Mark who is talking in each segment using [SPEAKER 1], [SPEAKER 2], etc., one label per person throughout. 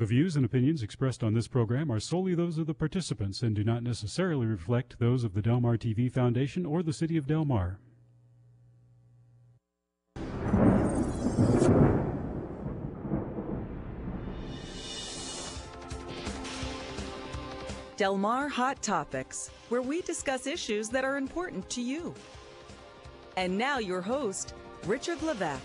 [SPEAKER 1] The views and opinions expressed on this program are solely those of the participants and do not necessarily reflect those of the Del Mar TV Foundation or the City of Del Mar.
[SPEAKER 2] Del Mar Hot Topics, where we discuss issues that are important to you. And now your host, Richard Levesque.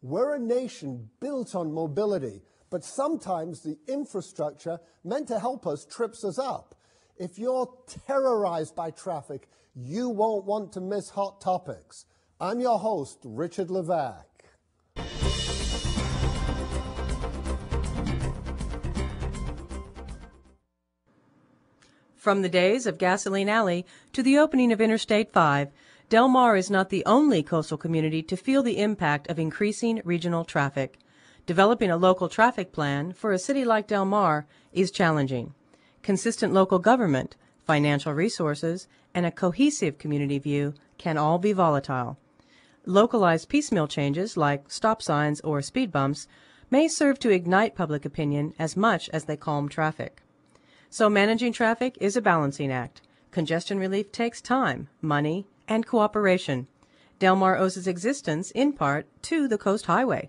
[SPEAKER 3] We're a nation built on mobility, but sometimes the infrastructure meant to help us trips us up. If you're terrorized by traffic, you won't want to miss Hot Topics. I'm your host, Richard Levesque.
[SPEAKER 4] From the days of Gasoline Alley to the opening of Interstate 5, Del Mar is not the only coastal community to feel the impact of increasing regional traffic. Developing a local traffic plan for a city like Del Mar is challenging. Consistent local government, financial resources, and a cohesive community view can all be volatile. Localized piecemeal changes like stop signs or speed bumps may serve to ignite public opinion as much as they calm traffic. So managing traffic is a balancing act. Congestion relief takes time, money, and cooperation. Del Mar owes its existence, in part, to the Coast Highway.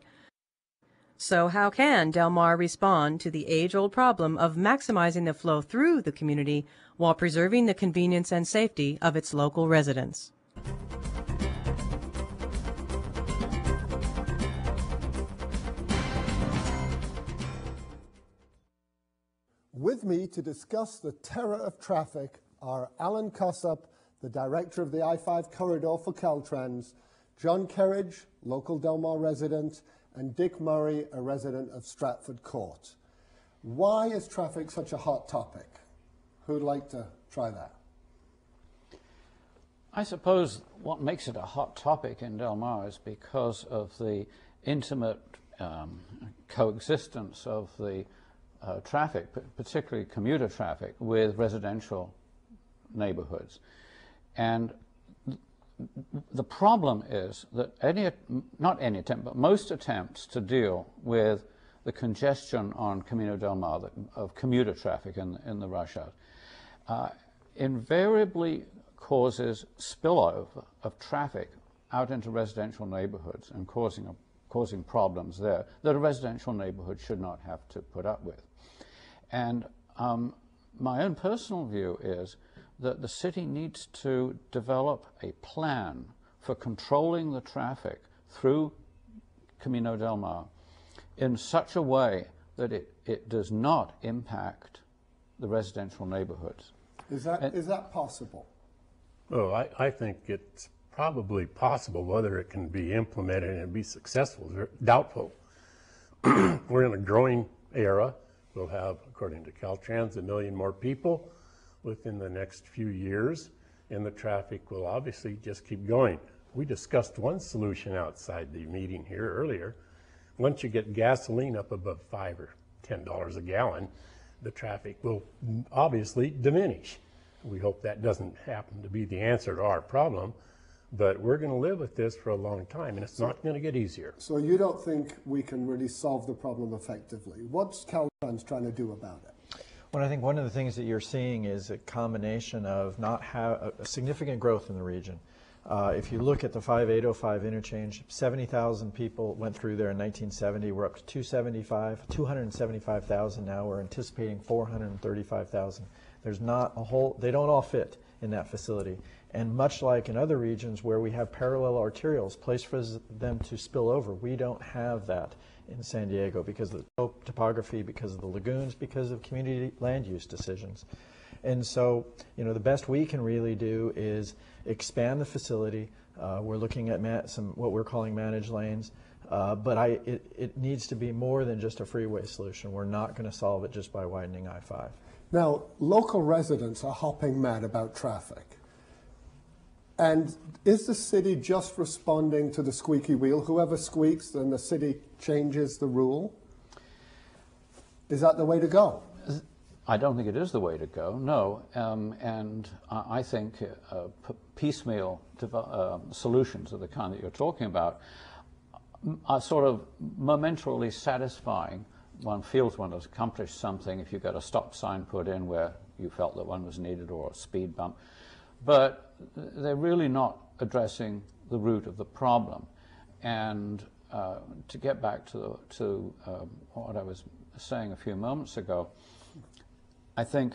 [SPEAKER 4] So how can Del Mar respond to the age-old problem of maximizing the flow through the community while preserving the convenience and safety of its local residents?
[SPEAKER 3] With me to discuss the terror of traffic are Alan Kossup, the director of the I-5 corridor for Caltrans, John Kerridge, local Del Mar resident, and Dick Murray, a resident of Stratford Court. Why is traffic such a hot topic? Who'd like to try that?
[SPEAKER 5] I suppose what makes it a hot topic in Del Mar is because of the intimate coexistence of the traffic, particularly commuter traffic, with residential neighborhoods. And the problem is that most attempts to deal with the congestion on Camino del Mar, of commuter traffic in the rush hour, invariably causes spillover of traffic out into residential neighborhoods and causing problems there that a residential neighborhood should not have to put up with. And my own personal view is that the city needs to develop a plan for controlling the traffic through Camino del Mar in such a way that it does not impact the residential neighborhoods.
[SPEAKER 3] Is that possible?
[SPEAKER 6] Oh, I think it's probably possible. Whether it can be implemented and be successful is doubtful. We're in a growing era. We'll have, according to Caltrans, 1 million more people within the next few years, and the traffic will obviously just keep going. We discussed one solution outside the meeting here earlier. Once you get gasoline up above $5 or $10 a gallon, the traffic will obviously diminish. We hope that doesn't happen to be the answer to our problem, but we're going to live with this for a long time, and it's not going to get easier.
[SPEAKER 3] So you don't think we can really solve the problem effectively? What's Caltrans trying to do about it?
[SPEAKER 7] Well, I think one of the things that you're seeing is a combination of not have a significant growth in the region. If you look at the 5805 interchange, 70,000 people went through there in 1970. We're up to 275,000 now. We're anticipating 435,000. There's not a whole, they don't all fit in that facility. And much like in other regions where we have parallel arterials, place for them to spill over, we don't have that in San Diego because of the topography, because of the lagoons, because of community land use decisions. And so, you know, the best we can really do is expand the facility. We're looking at what we're calling managed lanes, but it needs to be more than just a freeway solution. We're not going to solve it just by widening I-5.
[SPEAKER 3] Now, local residents are hopping mad about traffic. And is the city just responding to the squeaky wheel? Whoever squeaks, then the city changes the rule? Is that the way to go?
[SPEAKER 5] I don't think it is the way to go, no. And I think piecemeal solutions of the kind that you're talking about are sort of momentarily satisfying. One feels one has accomplished something if you get a stop sign put in where you felt that one was needed, or a speed bump. But they're really not addressing the root of the problem. And to get back to what I was saying a few moments ago, I think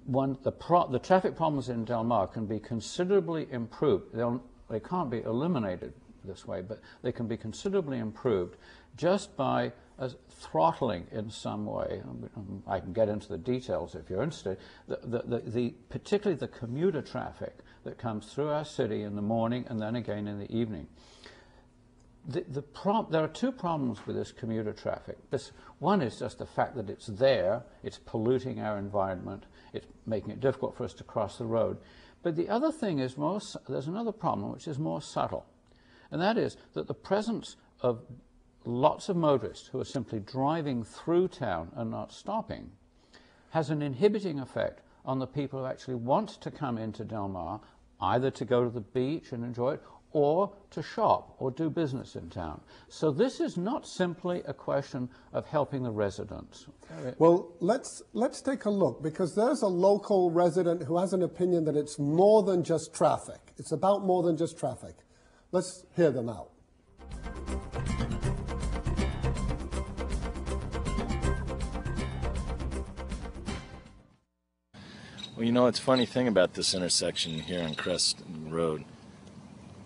[SPEAKER 5] the traffic problems in Del Mar can be considerably improved. They can't be eliminated this way, but they can be considerably improved just by throttling in some way. I can get into the details if you're interested. Particularly the commuter traffic that comes through our city in the morning and then again in the evening. There are two problems with this commuter traffic. One is just the fact that it's there, it's polluting our environment, it's making it difficult for us to cross the road. But the other thing is there's another problem which is more subtle, and that is that the presence of lots of motorists who are simply driving through town and not stopping has an inhibiting effect on the people who actually want to come into Del Mar, either to go to the beach and enjoy it, or to shop or do business in town. So this is not simply a question of helping the residents.
[SPEAKER 3] Well, let's take a look, because there's a local resident who has an opinion that it's more than just traffic. It's about more than just traffic. Let's hear them out.
[SPEAKER 8] Well, you know, it's a funny thing about this intersection here on Crest Road.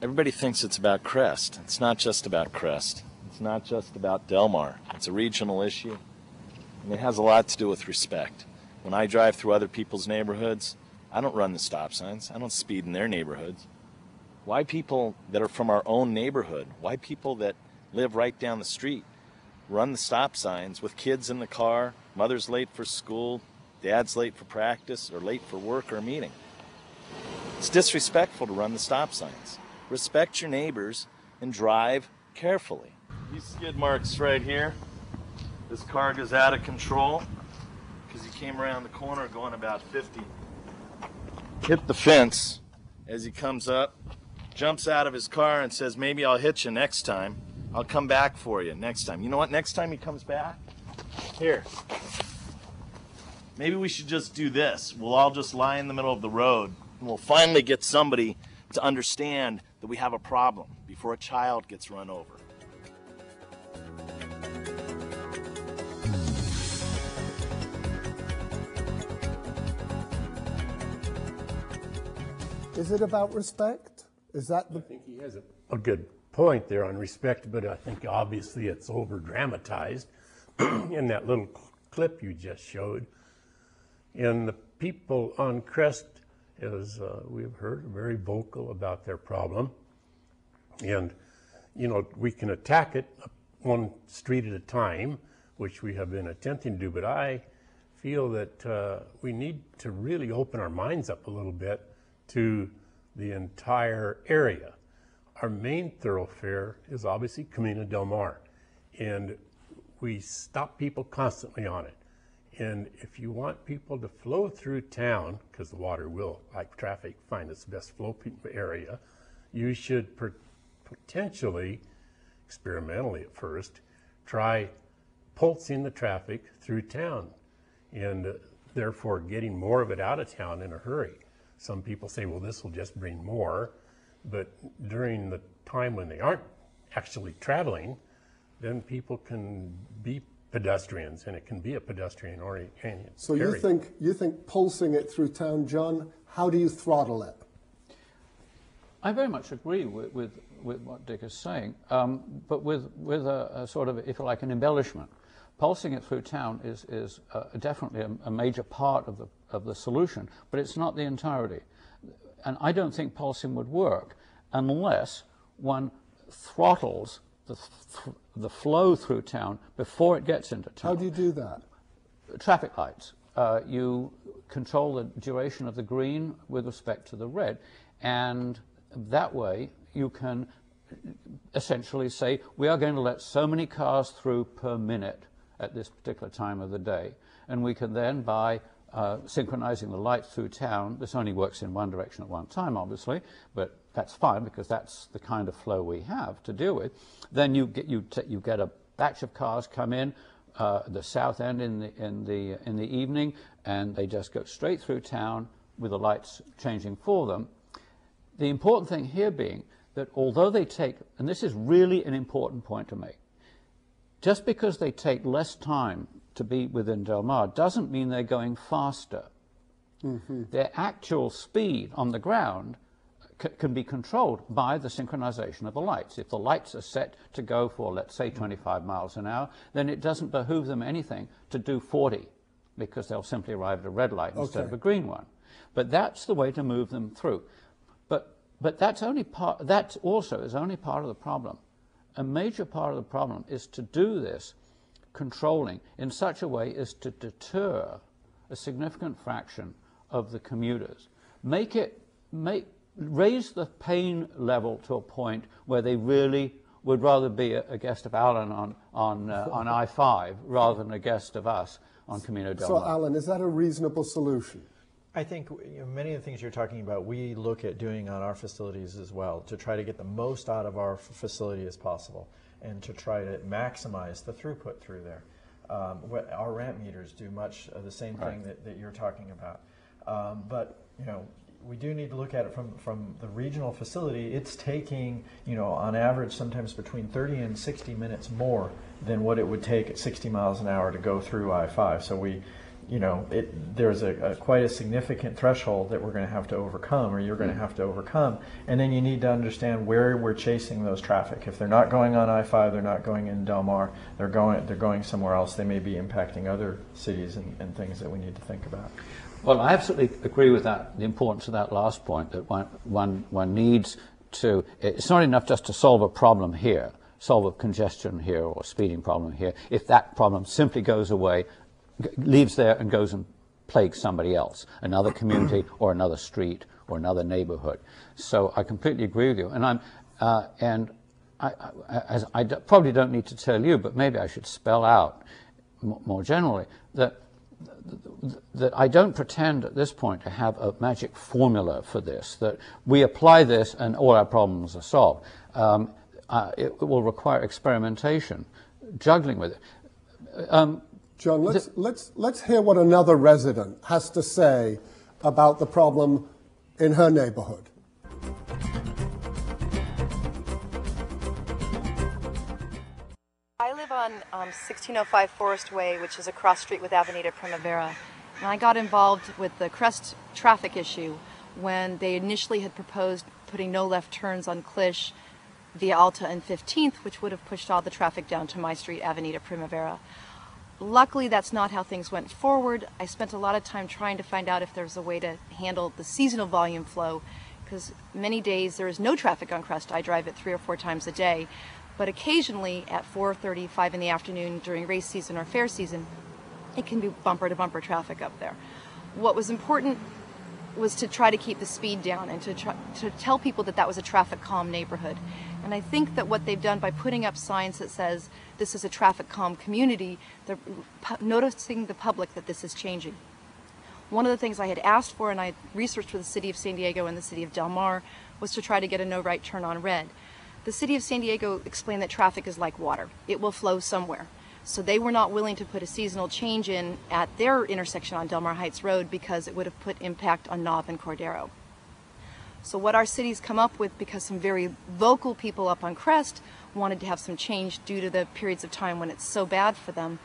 [SPEAKER 8] Everybody thinks it's about Crest. It's not just about Crest. It's not just about Del Mar. It's a regional issue, and it has a lot to do with respect. When I drive through other people's neighborhoods, I don't run the stop signs. I don't speed in their neighborhoods. Why people that are from our own neighborhood, why people that live right down the street run the stop signs with kids in the car, mother's late for school, dad's late for practice, or late for work or a meeting? It's disrespectful to run the stop signs. Respect your neighbors and drive carefully. These skid marks right here, this car goes out of control because he came around the corner going about 50. Hit the fence as he comes up, jumps out of his car and says, maybe I'll hit you next time. I'll come back for you next time. You know what? Next time he comes back, here. Maybe we should just do this. We'll all just lie in the middle of the road and we'll finally get somebody to understand that we have a problem before a child gets run over.
[SPEAKER 3] Is it about respect? Is that the...
[SPEAKER 6] I think he has a good point there on respect, but I think obviously it's over-dramatized in that little clip you just showed. And the people on Crest, as we've heard, are very vocal about their problem. And, you know, we can attack it one street at a time, which we have been attempting to do, but I feel that we need to really open our minds up a little bit to the entire area. Our main thoroughfare is obviously Camino Del Mar, and we stop people constantly on it. And if you want people to flow through town, because the water will, like traffic, find its best flow area, you should potentially, experimentally at first, try pulsing the traffic through town, and therefore getting more of it out of town in a hurry. Some people say, well, this will just bring more, but during the time when they aren't actually traveling, then people can be pedestrians, and it can be a pedestrian oriented.
[SPEAKER 3] So you think pulsing it through town, John? How do you throttle it?
[SPEAKER 5] I very much agree with what Dick is saying, but with a sort of, if you like, an embellishment. Pulsing it through town is definitely a major part of the solution, but it's not the entirety. And I don't think pulsing would work unless one throttles the flow through town before it gets into town.
[SPEAKER 3] How do you do that?
[SPEAKER 5] Traffic lights. You control the duration of the green with respect to the red, and that way you can essentially say, we are going to let so many cars through per minute at this particular time of the day, and we can then, by synchronizing the lights through town, this only works in one direction at one time, obviously, but that's fine because that's the kind of flow we have to deal with. Then you get a batch of cars come in the south end in the evening, and they just go straight through town with the lights changing for them. The important thing here being that although they take, and this is really an important point to make, just because they take less time to be within Del Mar doesn't mean they're going faster. Mm-hmm. Their actual speed on the ground can be controlled by the synchronization of the lights. If the lights are set to go for, let's say, 25 miles an hour, then it doesn't behoove them anything to do 40, because they'll simply arrive at a red light instead of a green one. But that's the way to move them through. But that's only part. That also is only part of the problem. A major part of the problem is to do this controlling in such a way as to deter a significant fraction of the commuters. Raise the pain level to a point where they really would rather be a guest of Alan on I-5 rather than a guest of us on Camino del Mar.
[SPEAKER 3] So, Alan, is that a reasonable solution?
[SPEAKER 7] I think many of the things you're talking about, we look at doing on our facilities as well to try to get the most out of our facility as possible and to try to maximize the throughput through there. Our ramp meters do much of the same thing that you're talking about. But, we do need to look at it from the regional facility. It's taking, on average, sometimes between 30 and 60 minutes more than what it would take at 60 miles an hour to go through I-5. So there's quite a significant threshold that we're going to have to overcome, or you're going to have to overcome, and then you need to understand where we're chasing those traffic. If they're not going on I-5, they're not going in Del Mar, they're going somewhere else. They may be impacting other cities and things that we need to think about.
[SPEAKER 5] Well, I absolutely agree with that, the importance of that last point, that one needs to, it's not enough just to solve a problem here, solve a congestion here or a speeding problem here, if that problem simply goes away, leaves there and goes and plagues somebody else, another community or another street or another neighborhood. So I completely agree with you. And I probably don't need to tell you, but maybe I should spell out more generally that I don't pretend at this point to have a magic formula for this, that we apply this and all our problems are solved. It will require experimentation, juggling with it.
[SPEAKER 3] John, let's hear what another resident has to say about the problem in her neighborhood.
[SPEAKER 9] I live on 1605 Forest Way, which is a cross street with Avenida Primavera. And I got involved with the Crest traffic issue when they initially had proposed putting no left turns on Clich via Alta and 15th, which would have pushed all the traffic down to my street, Avenida Primavera. Luckily, that's not how things went forward. I spent a lot of time trying to find out if there was a way to handle the seasonal volume flow, because many days there is no traffic on Crest. I drive it 3 or 4 times a day. But occasionally at 4:35 in the afternoon during race season or fair season, it can be bumper-to-bumper traffic up there. What was important was to try to keep the speed down and to tell people that that was a traffic calm neighborhood. And I think that what they've done by putting up signs that says this is a traffic calm community, they're noticing the public that this is changing. One of the things I had asked for, and I researched for the city of San Diego and the city of Del Mar, was to try to get a no right turn on red. The city of San Diego explained that traffic is like water. It will flow somewhere. So they were not willing to put a seasonal change in at their intersection on Del Mar Heights Road because it would have put impact on Knob and Cordero. So what our city's come up with, because some very vocal people up on Crest wanted to have some change due to the periods of time when it's so bad for them,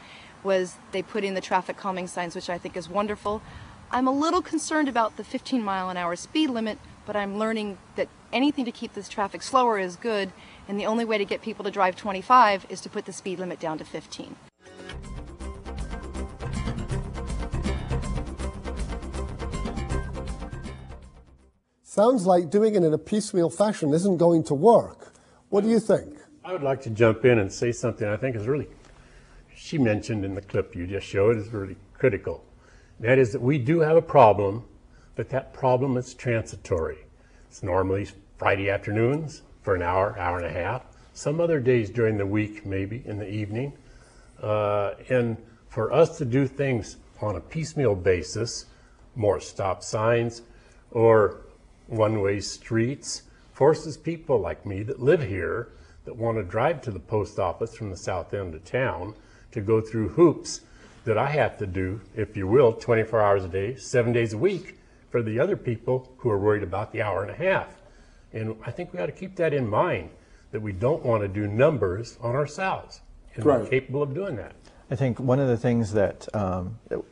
[SPEAKER 9] was they put in the traffic calming signs, which I think is wonderful. I'm a little concerned about the 15-mile-an-hour speed limit, but I'm learning that anything to keep this traffic slower is good, and the only way to get people to drive 25 is to put the speed limit down to 15.
[SPEAKER 3] Sounds like doing it in a piecemeal fashion isn't going to work. What do you think?
[SPEAKER 6] I would like to jump in and say something I think is really, she mentioned in the clip you just showed, is really critical. That is that we do have a problem, but that problem is transitory. It's normally Friday afternoons for an hour, hour and a half. Some other days during the week, maybe in the evening. And for us to do things on a piecemeal basis, more stop signs or one-way streets forces people like me that live here that want to drive to the post office from the south end of town to go through hoops that I have to do, if you will, 24 hours a day, 7 days a week for the other people who are worried about the hour and a half. And I think we ought to keep that in mind, that we don't want to do numbers on ourselves. And we're capable of doing that.
[SPEAKER 7] I think one of the things that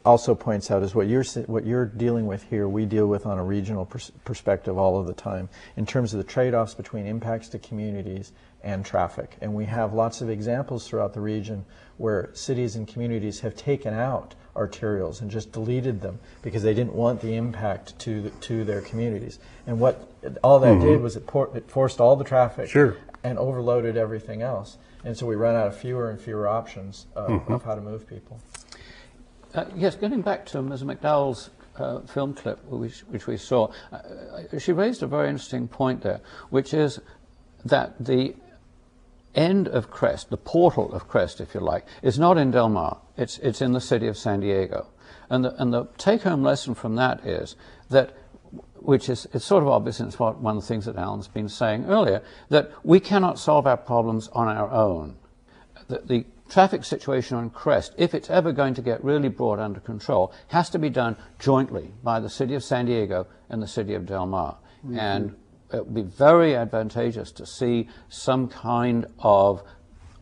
[SPEAKER 7] also points out is what you're dealing with here, we deal with on a regional perspective all of the time in terms of the trade-offs between impacts to communities and traffic. And we have lots of examples throughout the region where cities and communities have taken out arterials and just deleted them because they didn't want the impact to their communities. And what all that did was it forced all the traffic and overloaded everything else. And so we run out of fewer and fewer options of how to move people.
[SPEAKER 5] Yes, getting back to Ms. McDowell's film clip, which we saw, she raised a very interesting point there, which is that the end of Crest, the portal of Crest, if you like, is not in Del Mar. It's in the city of San Diego. And the take-home lesson from that is that, which is it's sort of obvious, and it's one of the things that Alan's been saying earlier, that we cannot solve our problems on our own. The traffic situation on Crest, if it's ever going to get really brought under control, has to be done jointly by the city of San Diego and the city of Del Mar. And it would be very advantageous to see some kind of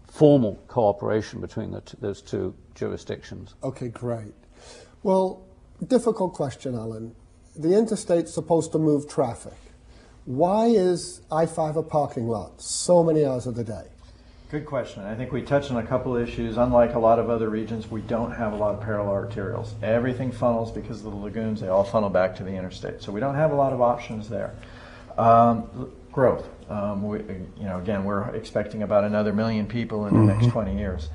[SPEAKER 5] formal cooperation between those two jurisdictions.
[SPEAKER 3] Okay, great. Well, difficult question, Alan. The interstate's supposed to move traffic. Why is I-5 a parking lot so many hours of the day?
[SPEAKER 7] Good question. I think we touched on a couple of issues. Unlike a lot of other regions, we don't have a lot of parallel arterials. Everything funnels because of the lagoons. They all funnel back to the interstate. So we don't have a lot of options there. Growth. Again, we're expecting about another 1 million people in the next 20 years.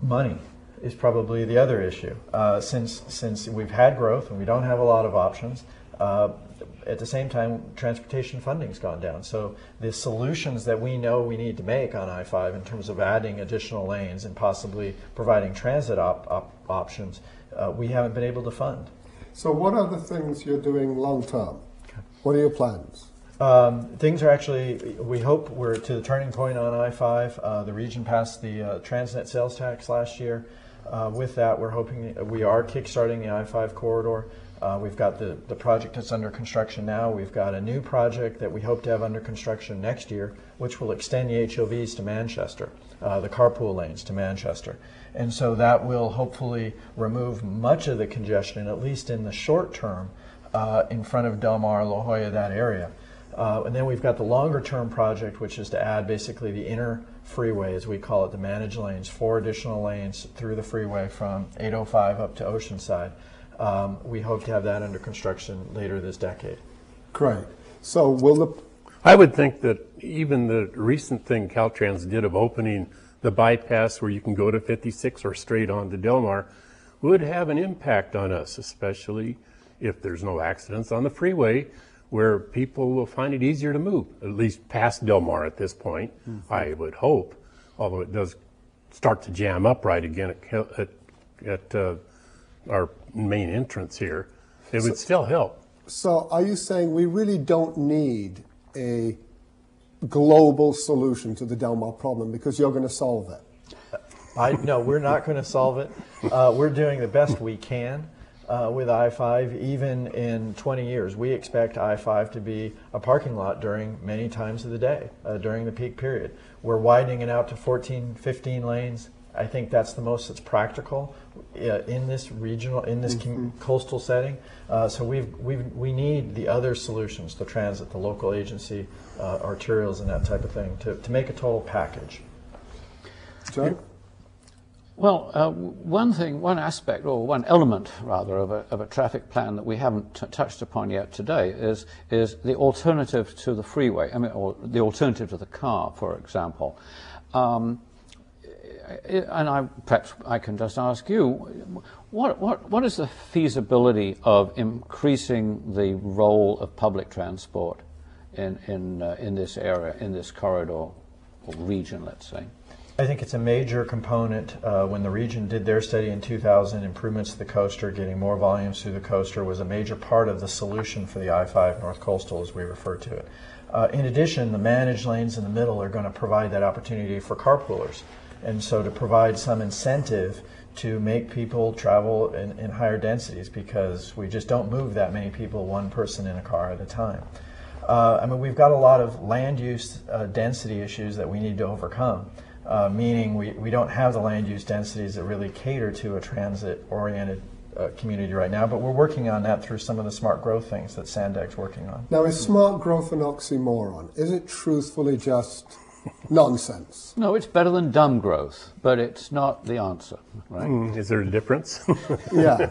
[SPEAKER 7] Money is probably the other issue. Since we've had growth and we don't have a lot of options, at the same time, transportation funding's gone down. So the solutions that we know we need to make on I-5 in terms of adding additional lanes and possibly providing transit options, we haven't been able to fund.
[SPEAKER 3] So what are the things you're doing long term? What are your plans?
[SPEAKER 7] Things are actually, we hope we're to the turning point on I-5. The region passed the Transnet sales tax last year. With that, we're hoping, we are kickstarting the I-5 corridor. We've got the project that's under construction now. We've got a new project that we hope to have under construction next year, which will extend the HOVs to Manchester, the carpool lanes to Manchester. And so that will hopefully remove much of the congestion, at least in the short term, in front of Del Mar, La Jolla, that area. And then we've got the longer term project, which is to add basically the inner freeway, as we call it, the managed lanes, 4 additional lanes through the freeway from 805 up to Oceanside. We hope to have that under construction later this decade.
[SPEAKER 3] Great. So will
[SPEAKER 6] I would think that even the recent thing Caltrans did of opening the bypass where you can go to 56 or straight on to Del Mar would have an impact on us, especially if there's no accidents on the freeway, where people will find it easier to move, at least past Del Mar at this point, I would hope, although it does start to jam up right again at our main entrance here. It would still help.
[SPEAKER 3] So are you saying we really don't need a global solution to the Del Mar problem because you're going to solve it?
[SPEAKER 7] No, we're not going to solve it. We're doing the best we can with I-5. Even in 20 years, we expect I-5 to be a parking lot during many times of the day, during the peak period. We're widening it out to 14, 15 lanes. I think that's the most that's practical in this regional, in this coastal setting. So we need the other solutions, the transit, the local agency, arterials, and that type of thing to make a total package.
[SPEAKER 3] John?
[SPEAKER 5] Well, one aspect, or one element rather, of a traffic plan that we haven't touched upon yet today is the alternative to the freeway. I mean, or the alternative to the car, for example. And perhaps I can just ask you, what is the feasibility of increasing the role of public transport in this area, in this corridor or region, let's say?
[SPEAKER 7] I think it's a major component. When the region did their study in 2000, improvements to the coaster, getting more volumes through the coaster was a major part of the solution for the I-5 North Coastal, as we refer to it. In addition, the managed lanes in the middle are going to provide that opportunity for carpoolers. And so to provide some incentive to make people travel in higher densities, because we just don't move that many people, one person in a car at a time. I mean, we've got a lot of land use density issues that we need to overcome. Meaning we don't have the land use densities that really cater to a transit-oriented community right now, but we're working on that through some of the smart growth things that Sandag's working on.
[SPEAKER 3] Now, is smart growth an oxymoron? Is it truthfully just nonsense?
[SPEAKER 5] No, it's better than dumb growth, but it's not the answer, right?
[SPEAKER 6] Is there a difference?
[SPEAKER 3] Yeah.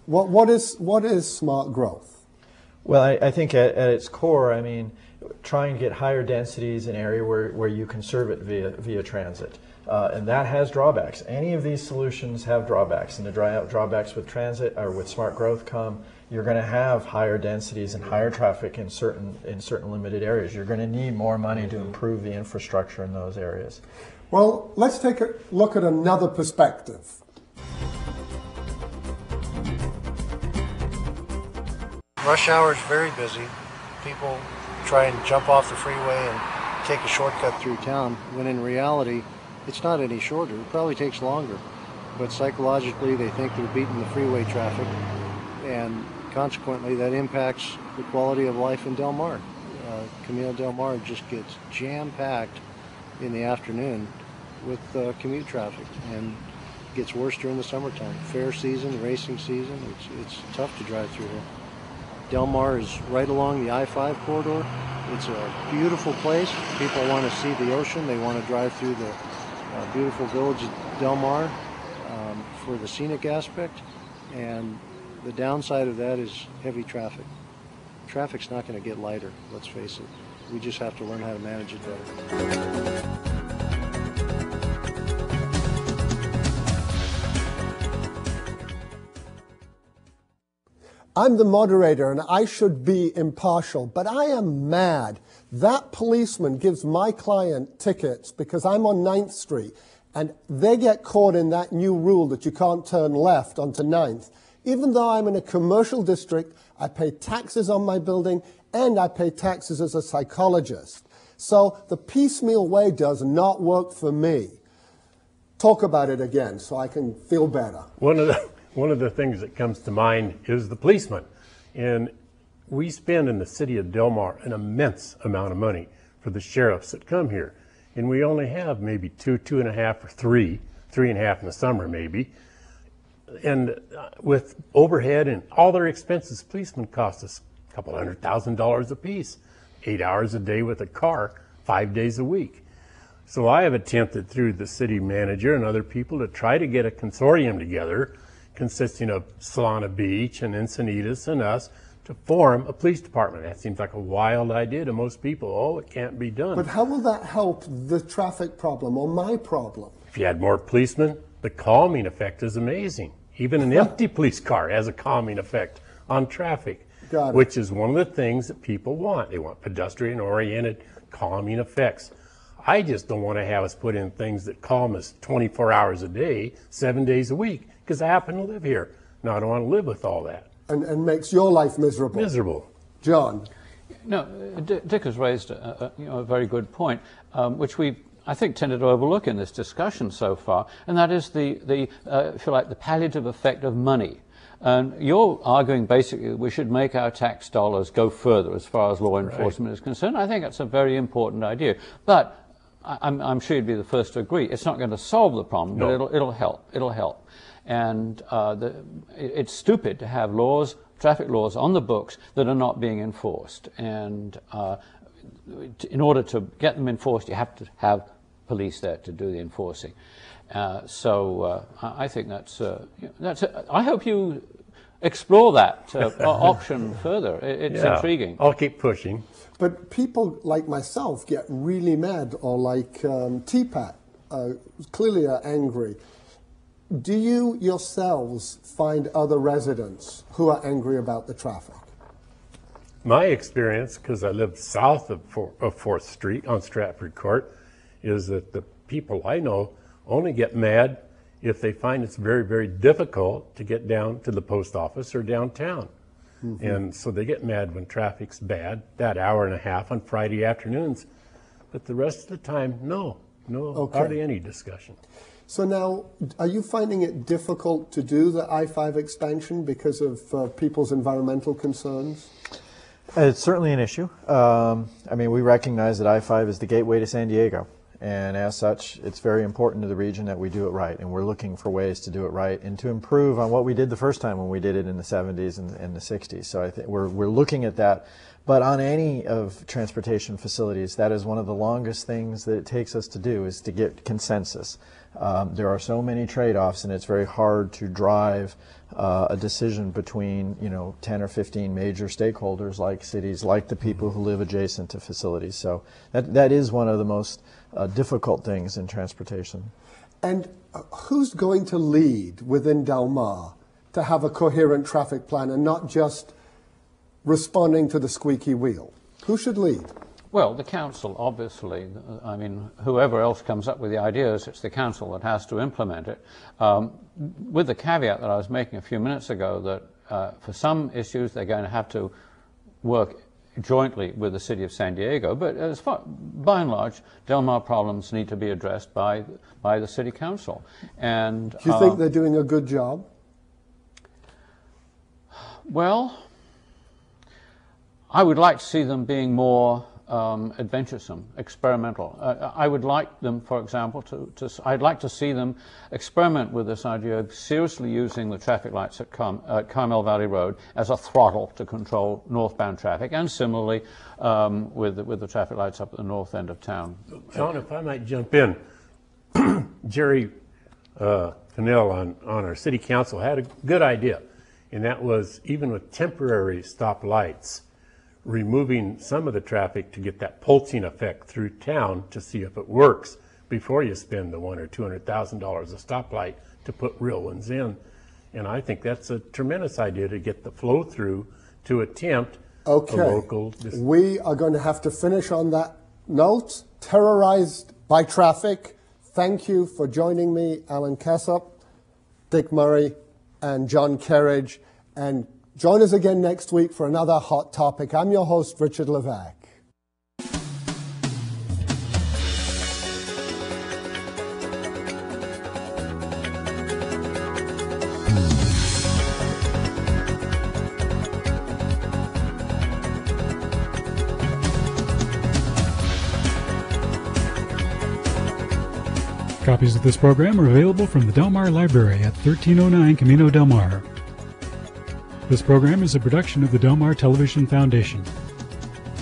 [SPEAKER 3] What is smart growth?
[SPEAKER 7] Well, I think at its core, I mean, try and get higher densities in an area where you can serve it via transit. And that has drawbacks. Any of these solutions have drawbacks, and the drawbacks with transit or with smart growth come, you're going to have higher densities and higher traffic in certain limited areas. You're going to need more money to improve the infrastructure in those areas.
[SPEAKER 3] Well, let's take a look at another perspective.
[SPEAKER 10] Rush hour is very busy. People try and jump off the freeway and take a shortcut through town, when in reality, it's not any shorter. It probably takes longer. But psychologically, they think they're beating the freeway traffic, and consequently, that impacts the quality of life in Del Mar. Camino Del Mar just gets jam-packed in the afternoon with commute traffic, and gets worse during the summertime. Fair season, racing season, it's tough to drive through here. Del Mar is right along the I-5 corridor. It's a beautiful place. People want to see the ocean. They want to drive through the beautiful village of Del Mar for the scenic aspect. And the downside of that is heavy traffic. Traffic's not going to get lighter, let's face it. We just have to learn how to manage it better.
[SPEAKER 3] I'm the moderator and I should be impartial, but I am mad. That policeman gives my client tickets because I'm on 9th Street and they get caught in that new rule that you can't turn left onto 9th. Even though I'm in a commercial district, I pay taxes on my building and I pay taxes as a psychologist. So the piecemeal way does not work for me. Talk about it again so I can feel better.
[SPEAKER 6] One of the things that comes to mind is the policeman. And we spend in the city of Del Mar an immense amount of money for the sheriffs that come here. And we only have maybe 2.5, or 3.5 in the summer maybe. And with overhead and all their expenses, policemen cost us a couple $100,000 a piece, 8 hours a day with a car, 5 days a week. So I have attempted through the city manager and other people to try to get a consortium together consisting of Solana Beach and Encinitas and us to form a police department. That seems like a wild idea to most people. Oh, it can't be done.
[SPEAKER 3] But how will that help the traffic problem or my problem?
[SPEAKER 6] If you had more policemen, the calming effect is amazing. Even an empty police car has a calming effect on traffic, which is one of the things that people want. They want pedestrian-oriented calming effects. I just don't want to have us put in things that calm us 24 hours a day, 7 days a week, because I happen to live here. Now, I don't want to live with all that.
[SPEAKER 3] And makes your life miserable.
[SPEAKER 6] Miserable.
[SPEAKER 3] John?
[SPEAKER 5] No, Dick has raised a very good point, which we I think tended to overlook in this discussion so far, and that is if you like, the palliative effect of money. And you're arguing basically that we should make our tax dollars go further as far as law enforcement is concerned. I think that's a very important idea. But I'm sure you'd be the first to agree. It's not going to solve the problem, but it'll help. It'll help. And it's stupid to have laws, traffic laws on the books that are not being enforced. And in order to get them enforced, you have to have police there to do the enforcing. So I think that's I hope you explore that option further. It's intriguing.
[SPEAKER 6] I'll keep pushing.
[SPEAKER 3] But people like myself get really mad, or like TPAT clearly are angry. Do you yourselves find other residents who are angry about the traffic?
[SPEAKER 6] My experience, because I live south of 4th Street on Stratford Court, is that the people I know only get mad if they find it's very, very difficult to get down to the post office or downtown. And so they get mad when traffic's bad, that hour and a half on Friday afternoons. But the rest of the time, no, hardly any discussion.
[SPEAKER 3] So now, are you finding it difficult to do the I-5 expansion because of people's environmental concerns?
[SPEAKER 7] It's certainly an issue. I mean, we recognize that I-5 is the gateway to San Diego. And as such, it's very important to the region that we do it right. And we're looking for ways to do it right and to improve on what we did the first time when we did it in the 70s and the 60s. So I think we're looking at that. But on any of transportation facilities, that is one of the longest things that it takes us to do, is to get consensus. There are so many trade-offs, and it's very hard to drive a decision between 10 or 15 major stakeholders like cities, like the people who live adjacent to facilities. So that is one of the most difficult things in transportation.
[SPEAKER 3] And who's going to lead within Del Mar to have a coherent traffic plan and not just responding to the squeaky wheel? Who should lead?
[SPEAKER 5] Well, the council, obviously. I mean, whoever else comes up with the ideas, it's the council that has to implement it. With the caveat that I was making a few minutes ago that for some issues they're going to have to work jointly with the city of San Diego, but by and large, Del Mar problems need to be addressed by the city council. And
[SPEAKER 3] do you think they're doing a good job?
[SPEAKER 5] Well, I would like to see them being more adventuresome, experimental. I would like them, for example, I'd like to see them experiment with this idea of seriously using the traffic lights at Carmel Valley Road as a throttle to control northbound traffic, and similarly with the traffic lights up at the north end of town.
[SPEAKER 6] John, if I might jump in, Jerry Fennell on our city council had a good idea, and that was, even with temporary stop lights, removing some of the traffic to get that pulsing effect through town to see if it works before you spend the $100,000 or $200,000 a stoplight to put real ones in. And I think that's a tremendous idea to get the flow through to attempt a local.
[SPEAKER 3] We are going to have to finish on that note. Terrorized by traffic. Thank you for joining me, Alan Kassup, Dick Murray, and John Kerridge. And join us again next week for another Hot Topic. I'm your host, Richard Levac.
[SPEAKER 1] Copies of this program are available from the Del Mar Library at 1309 Camino Del Mar. This program is a production of the Del Mar Television Foundation.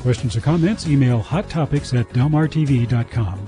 [SPEAKER 1] Questions or comments, email hottopics@delmartv.com.